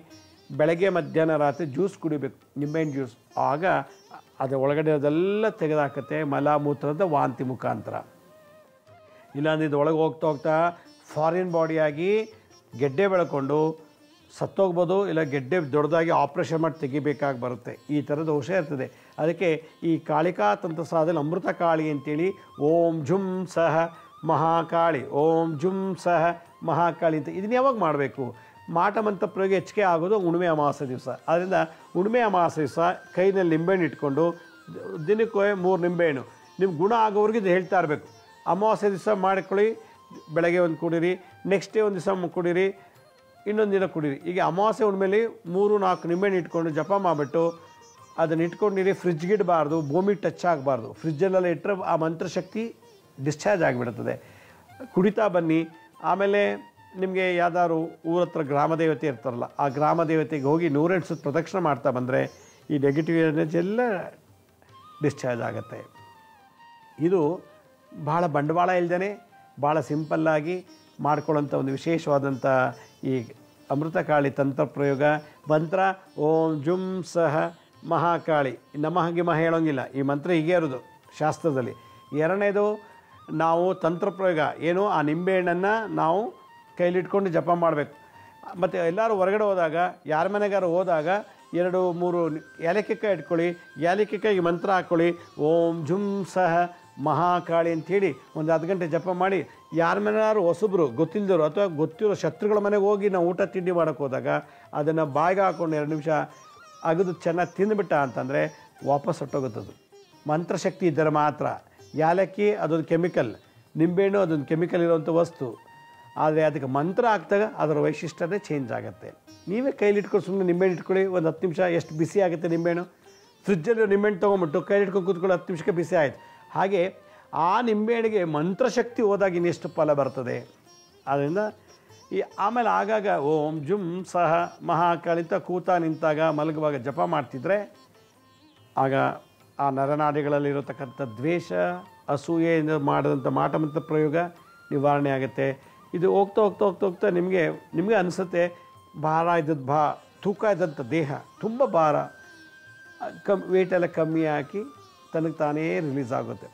ಬೆಳಗ್ಗೆ ಮಧ್ಯಾಹ್ನ ರಾತ್ರಿ ಜ್ಯೂಸ್ ಕುಡಿಬೇಕು, ನಿಂಬೆಹಣ್ಣು ಜ್ಯೂಸ್. ಆಗ ಅದು ಒಳಗಡೆ ಅದೆಲ್ಲ ತೆಗೆದಾಕತ್ತೆ ಮಲ ಮೂತ್ರದ ವಾಂತಿ ಮುಖಾಂತರ. ಇಲ್ಲಾಂದ್ರೆ ಇದು ಒಳಗೆ ಹೋಗ್ತಾ ಹೋಗ್ತಾ ಫಾರಿನ್ ಬಾಡಿಯಾಗಿ ಗೆಡ್ಡೆ ಬೆಳ್ಕೊಂಡು ಸತ್ತೋಗ್ಬೋದು, ಇಲ್ಲ ಗೆಡ್ಡೆ ದೊಡ್ಡದಾಗಿ ಆಪ್ರೇಷನ್ ಮಾಡಿ ತೆಗಿಬೇಕಾಗಿ ಬರುತ್ತೆ. ಈ ಥರದ ದೋಷ ಇರ್ತದೆ. ಅದಕ್ಕೆ ಈ ಕಾಳಿಕಾ ತಂತ್ರ ಸಾಧನೆ ಅಮೃತ ಕಾಳಿ ಅಂತೇಳಿ ಓಂ ಜುಂ ಸಹ ಮಹಾಕಾಳಿ, ಓಂ ಜುಂ ಸಹ ಮಹಾಕಾಳಿ ಅಂತ ಇದನ್ನು ಯಾವಾಗ ಮಾಡಬೇಕು? ಮಾಟಮಂತ್ರ ಪ್ರಯೋಗ ಹೆಚ್ಚಿಗೆ ಆಗೋದು ಹುಣ್ಣಿಮೆ ಅಮಾವಾಸ್ಯೆ ದಿವಸ. ಆದ್ದರಿಂದ ಹುಣ್ಣಿಮೆ ಅಮಾವಾಸ್ಯೆ ದಿವಸ ಕೈನಲ್ಲಿ ನಿಂಬೆಹಣ್ಣು ಇಟ್ಕೊಂಡು ದಿನಕ್ಕೆ 3 ನಿಂಬೆಹಣ್ಣು, ನಿಮ್ಗೆ ಗುಣ ಆಗೋವ್ರಿಗೆ ಇದು ಹೇಳ್ತಾ ಇರಬೇಕು. ಅಮಾವಾಸ್ಯೆ ದಿವಸ ಮಾಡಿಕೊಳ್ಳಿ, ಬೆಳಗ್ಗೆ ಒಂದು ಕುಡೀರಿ, ನೆಕ್ಸ್ಟ್ ಡೇ ಒಂದು ದಿವಸ ಕುಡೀರಿ, ಇನ್ನೊಂದು ದಿನ ಕುಡೀರಿ. ಈಗ ಅಮಾವಾಸ್ಯೆ ಹುಣ್ಣಿಮೆಯಲ್ಲಿ 3-4 ನಿಂಬೆಹಣ್ಣು ಇಟ್ಕೊಂಡು ಜಪ ಮಾಡಿಬಿಟ್ಟು ಅದನ್ನು ಇಟ್ಕೊಂಡಿರಿ. ಫ್ರಿಜ್ಗೆ ಇಡಬಾರ್ದು, ಭೂಮಿ ಟಚ್ ಆಗಬಾರ್ದು. ಫ್ರಿಜ್ಜಲ್ಲೆಲ್ಲ ಇಟ್ಟರೆ ಆ ಮಂತ್ರಶಕ್ತಿ ಡಿಸ್ಚಾರ್ಜ್ ಆಗಿಬಿಡ್ತದೆ. ಕುಡಿತಾ ಬನ್ನಿ. ಆಮೇಲೆ ನಿಮಗೆ ಯಾವ್ದಾದ್ರು ಊರ ಹತ್ರ ಗ್ರಾಮ ದೇವತೆ ಇರ್ತಾರಲ್ಲ, ಆ ಗ್ರಾಮ ದೇವತೆಗೆ ಹೋಗಿ 108 ಸುತ್ತು ಪ್ರದಕ್ಷಿಣೆ ಮಾಡ್ತಾ ಬಂದರೆ ಈ ನೆಗೆಟಿವ್ ಎನರ್ಜಿ ಎಲ್ಲ ಡಿಸ್ಚಾರ್ಜ್ ಆಗುತ್ತೆ. ಇದು ಭಾಳ ಬಂಡವಾಳ ಇಲ್ಲದೇ ಭಾಳ ಸಿಂಪಲ್ಲಾಗಿ ಮಾಡ್ಕೊಳ್ಳೋಂಥ ಒಂದು ವಿಶೇಷವಾದಂಥ ಈ ಅಮೃತಕಾಳಿ ತಂತ್ರ ಪ್ರಯೋಗ ಮಂತ್ರ. ಓಂ ಜುಂ ಸಹ ಮಹಾಕಾಳಿ. ನಮಃ ಗಿಮಃ ಹೇಳೋಂಗಿಲ್ಲ, ಈ ಮಂತ್ರ ಹೀಗೆ ಇರೋದು ಶಾಸ್ತ್ರದಲ್ಲಿ. ಎರಡನೇದು, ನಾವು ತಂತ್ರ ಪ್ರಯೋಗ ಏನು, ಆ ನಿಂಬೆಹಣ್ಣನ್ನು ನಾವು ಕೈಲಿಟ್ಕೊಂಡು ಜಪ ಮಾಡಬೇಕು. ಮತ್ತು ಎಲ್ಲರೂ ಹೊರಗಡೆ ಹೋದಾಗ, ಯಾರ ಮನೆಗಾರು ಹೋದಾಗ 2-3 ಏಲಕ್ಕಿಕಾಯಿ ಇಟ್ಕೊಳ್ಳಿ, ಏಲಕ್ಕಿಕಾಯಿಗೆ ಮಂತ್ರ ಹಾಕ್ಕೊಳ್ಳಿ. ಓಂ ಜುಂ ಸಹ ಮಹಾಕಾಳಿ ಅಂಥೇಳಿ ಒಂದು 10 ಗಂಟೆ ಜಪ ಮಾಡಿ ಯಾರ ಮನೆಯಾರು ಹೊಸಬ್ರು ಗೊತ್ತಿಲ್ಲದವರು ಅಥವಾ ಗೊತ್ತಿರೋ ಶತ್ರುಗಳ ಮನೆಗೆ ಹೋಗಿ ನಾವು ಊಟ ತಿಂಡಿ ಮಾಡೋಕ್ಕೆ ಹೋದಾಗ ಅದನ್ನು ಬಾಯಿಗೆ ಹಾಕ್ಕೊಂಡು 2 ನಿಮಿಷ ಅಗದು ಚೆನ್ನಾಗಿ ತಿಂದುಬಿಟ್ಟ ಅಂತಂದರೆ ವಾಪಸ್ ಹೊಟ್ಟೋಗುತ್ತದು. ಮಂತ್ರಶಕ್ತಿ ಇದ್ದರೆ ಮಾತ್ರ. ಯಾಲಕ್ಕಿ ಅದೊಂದು ಕೆಮಿಕಲ್, ನಿಂಬೆಹಣ್ಣು ಅದೊಂದು ಕೆಮಿಕಲ್ ಇರೋವಂಥ ವಸ್ತು. ಆದರೆ ಅದಕ್ಕೆ ಮಂತ್ರ ಹಾಕಿದಾಗ ಅದರ ವೈಶಿಷ್ಟ್ಯತೆ ಚೇಂಜ್ ಆಗುತ್ತೆ. ನೀವೇ ಕೈಲಿ ಇಟ್ಕೊಂಡು ಸುಮ್ಮನೆ ನಿಂಬೆಹಣ್ಣು ಇಟ್ಕೊಳ್ಳಿ, ಒಂದು 10 ನಿಮಿಷ ಎಷ್ಟು ಬಿಸಿ ಆಗುತ್ತೆ ನಿಂಬೆಹಣ್ಣು. ಫ್ರಿಜ್ಜಲ್ಲಿ ನಿಂಬೆಹಣ್ಣು ತೊಗೊಂಬಿಟ್ಟು ಕೈಲಿ ಇಟ್ಕೊಂಡು ಕೂತ್ಕೊಳ್ಳಿ, 10 ನಿಮಿಷಕ್ಕೆ ಬಿಸಿ ಆಯಿತು. ಹಾಗೆ ಆ ನಿಂಬೆಹಣ್ಣಿಗೆ ಮಂತ್ರಶಕ್ತಿ ಹೋದಾಗ ಇನ್ನೆಷ್ಟು ಫಲ ಬರ್ತದೆ. ಆದ್ದರಿಂದ ಆಮೇಲೆ ಆಗಾಗ ಓಂ ಜುಂ ಸಹ ಮಹಾಕಾಳಿತ ಕೂತ ನಿಂತಾಗ ಮಲಗುವಾಗ ಜಪ ಮಾಡ್ತಿದ್ರೆ ಆಗ ಆ ನರನಾಡಿಗಳಲ್ಲಿರತಕ್ಕಂಥ ದ್ವೇಷ ಅಸೂಯೆಯಿಂದ ಮಾಡಿದಂಥ ಮಾಟಮಂತ್ರ ಪ್ರಯೋಗ ನಿವಾರಣೆ ಆಗುತ್ತೆ. ಇದು ಹೋಗ್ತಾ ಹೋಗ್ತಾ ಹೋಗ್ತಾ ಹೋಗ್ತಾ ನಿಮಗೆ ಅನಿಸುತ್ತೆ ಭಾರ ಇದ್ದದ್ದು ತೂಕ ಇದ್ದಂಥ ದೇಹ ತುಂಬ ಭಾರ ವೇಟೆಲ್ಲ ಕಮ್ಮಿ ಹಾಕಿ ತನಗೆ ತಾನೇ ರಿಲೀಸ್ ಆಗುತ್ತೆ.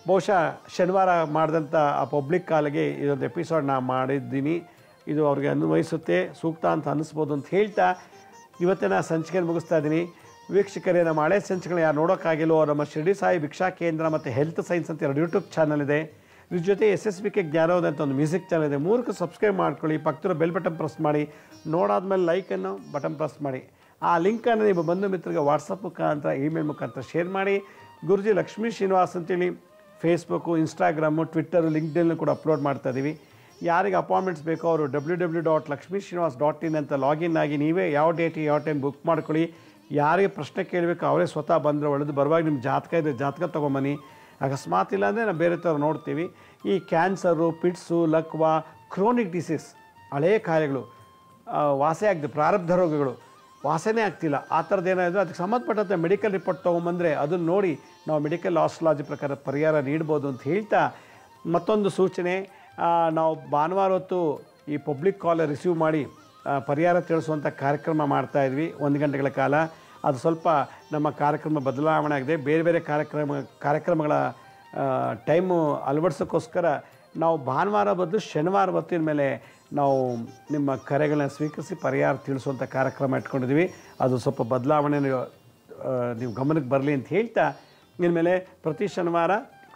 ಬಹುಶಃ ಶನಿವಾರ ಮಾಡಿದಂಥ ಆ ಪಬ್ಲಿಕ್ ಕಾಲಿಗೆ ಇದೊಂದು ಎಪಿಸೋಡ್ ನಾನು ಮಾಡಿದ್ದೀನಿ. ಇದು ಅವ್ರಿಗೆ ಅನ್ವಯಿಸುತ್ತೆ, ಸೂಕ್ತ ಅಂತ ಅನ್ನಿಸ್ಬೋದು ಅಂತ ಹೇಳ್ತಾ ಇವತ್ತಿನ ಸಂಚಿಕೆಯನ್ನು ಮುಗಿಸ್ತಾ ಇದ್ದೀನಿ. ವೀಕ್ಷಕರೇ, ನಮ್ಮ ಹಳೆ ಸಂಚಿಕೆಗಳು ಯಾರು ನೋಡೋಕ್ಕಾಗಿಲ್ಲೋ ನಮ್ಮ ಶಿರ್ಡಿ ಸಾಯಿ ಭಿಕ್ಷಾ ಕೇಂದ್ರ ಮತ್ತು ಹೆಲ್ತ್ ಸೈನ್ಸ್ ಅಂತ 2 ಯೂಟ್ಯೂಬ್ ಚಾನಲ್ ಇದೆ. ಇದ್ರ ಜೊತೆ SSBK ಜ್ಞಾನೋದಯ ಅಂತ ಒಂದು ಮ್ಯೂಸಿಕ್ ಚಾನಲ್ ಇದೆ. 3ಕ್ಕೆ ಸಬ್ಸ್ಕ್ರೈಬ್ ಮಾಡ್ಕೊಳ್ಳಿ. ಪಕ್ಕದ ಬೆಲ್ ಬಟನ್ ಪ್ರೆಸ್ ಮಾಡಿ. ನೋಡಾದ್ಮೇಲೆ ಲೈಕನ್ನು ಬಟನ್ ಪ್ರೆಸ್ ಮಾಡಿ. ಆ ಲಿಂಕನ್ನು ನಿಮ್ಮ ಬಂಧು ಮಿತ್ರರಿಗೆ ವಾಟ್ಸಪ್ ಮುಖಾಂತರ ಇಮೇಲ್ ಮುಖಾಂತರ ಶೇರ್ ಮಾಡಿ. ಗುರುಜಿ ಲಕ್ಷ್ಮೀ ಶ್ರೀನಿವಾಸ್ ಅಂತೇಳಿ ಫೇಸ್ಬುಕ್ಕು, ಇನ್ಸ್ಟಾಗ್ರಾಮು, ಟ್ವಿಟ್ಟರು, ಲಿಂಕ್ಡ್ಇನ್ ಕೂಡ ಅಪ್ಲೋಡ್ ಮಾಡ್ತಾಯಿದ್ದೀವಿ. ಯಾರಿಗೆ ಅಪಾಯಿಂಟ್ಮೆಂಟ್ಸ್ ಬೇಕೋ ಅವರು www.lakshmisrinivas.in ಅಂತ ಲಾಗಿನ್ ಆಗಿ ನೀವೇ ಯಾವ ಡೇಟ್ ಯಾವ ಟೈಮ್ ಬುಕ್ ಮಾಡ್ಕೊಳ್ಳಿ. ಯಾರಿಗೆ ಪ್ರಶ್ನೆ ಕೇಳಬೇಕು ಅವರೇ ಸ್ವತಃ ಬಂದರೆ ಒಳ್ಳೆದು. ಬರುವಾಗ ನಿಮ್ಮ ಜಾತಕ ಇದೆ, ಜಾತಕ ತೊಗೊಂಬನ್ನಿ. ಅಕಸ್ಮಾತ್ ಇಲ್ಲ ಅಂದರೆ ನಾವು ಬೇರೆ ಥರ ನೋಡ್ತೀವಿ. ಈ ಕ್ಯಾನ್ಸರು, ಪಿಟ್ಸು, ಲಕ್ವಾ, ಕ್ರೋನಿಕ್ ಡಿಸೀಸ್, ಹಳೆಯ ಕಾಯಿಲೆಗಳು ವಾಸನೆ ಆಗದೆ, ಪ್ರಾರಬ್ಧ ರೋಗಗಳು ವಾಸನೆ ಆಗ್ತಿಲ್ಲ, ಆ ಥರದ್ದು ಏನಾದರೂ ಅದಕ್ಕೆ ಸಂಬಂಧಪಟ್ಟಂಥ ಮೆಡಿಕಲ್ ರಿಪೋರ್ಟ್ ತೊಗೊಂಬಂದರೆ ಅದನ್ನು ನೋಡಿ ನಾವು ಮೆಡಿಕಲ್ ಆಸ್ಟ್ರಾಲಜಿ ಪ್ರಕಾರ ಪರಿಹಾರ ನೀಡ್ಬೋದು ಅಂತ ಹೇಳ್ತಾ, ಮತ್ತೊಂದು ಸೂಚನೆ, ನಾವು ಭಾನುವಾರ ಹೊತ್ತು ಈ ಪಬ್ಲಿಕ್ ಕಾಲ್ ರಿಸೀವ್ ಮಾಡಿ ಪರಿಹಾರ ತಿಳಿಸುವಂಥ ಕಾರ್ಯಕ್ರಮ ಮಾಡ್ತಾಯಿದ್ವಿ 1 ಗಂಟೆಗಳ ಕಾಲ. ಅದು ಸ್ವಲ್ಪ ನಮ್ಮ ಕಾರ್ಯಕ್ರಮ ಬದಲಾವಣೆ ಆಗಿದೆ. ಬೇರೆ ಬೇರೆ ಕಾರ್ಯಕ್ರಮಗಳ ಟೈಮು ಅಳವಡಿಸೋಕ್ಕೋಸ್ಕರ ನಾವು ಭಾನುವಾರ ಬದಲು ಶನಿವಾರ ಹೊತ್ತಿನ ಮೇಲೆ ನಾವು ನಿಮ್ಮ ಕರೆಗಳನ್ನ ಸ್ವೀಕರಿಸಿ ಪರಿಹಾರ ತಿಳಿಸುವಂಥ ಕಾರ್ಯಕ್ರಮ ಇಟ್ಕೊಂಡಿದ್ದೀವಿ. ಅದು ಸ್ವಲ್ಪ ಬದಲಾವಣೆ ನೀವು ಗಮನಕ್ಕೆ ಬರಲಿ ಅಂತ ಹೇಳ್ತಾ, ಇನ್ಮೇಲೆ ಪ್ರತಿ ಶನಿವಾರ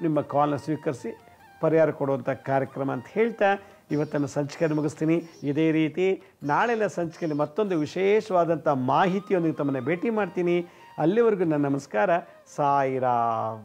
ನಿಮ್ಮ ಕಾಲ್ನ ಸ್ವೀಕರಿಸಿ ಪರಿಹಾರ ಕೊಡುವಂಥ ಕಾರ್ಯಕ್ರಮ ಅಂತ ಹೇಳ್ತಾ ಇವತ್ತನ್ನು ಸಂಚಿಕೆಯನ್ನು ಮುಗಿಸ್ತೀನಿ. ಇದೇ ರೀತಿ ನಾಳೆಲ್ಲ ಸಂಚಿಕೆಯಲ್ಲಿ ಮತ್ತೊಂದು ವಿಶೇಷವಾದಂಥ ಮಾಹಿತಿಯೊಂದಿಗೆ ತಮ್ಮನ್ನು ಭೇಟಿ ಮಾಡ್ತೀನಿ. ಅಲ್ಲಿವರೆಗೂ ನನ್ನ ನಮಸ್ಕಾರ. ಸಾಯಿರಾಮ್.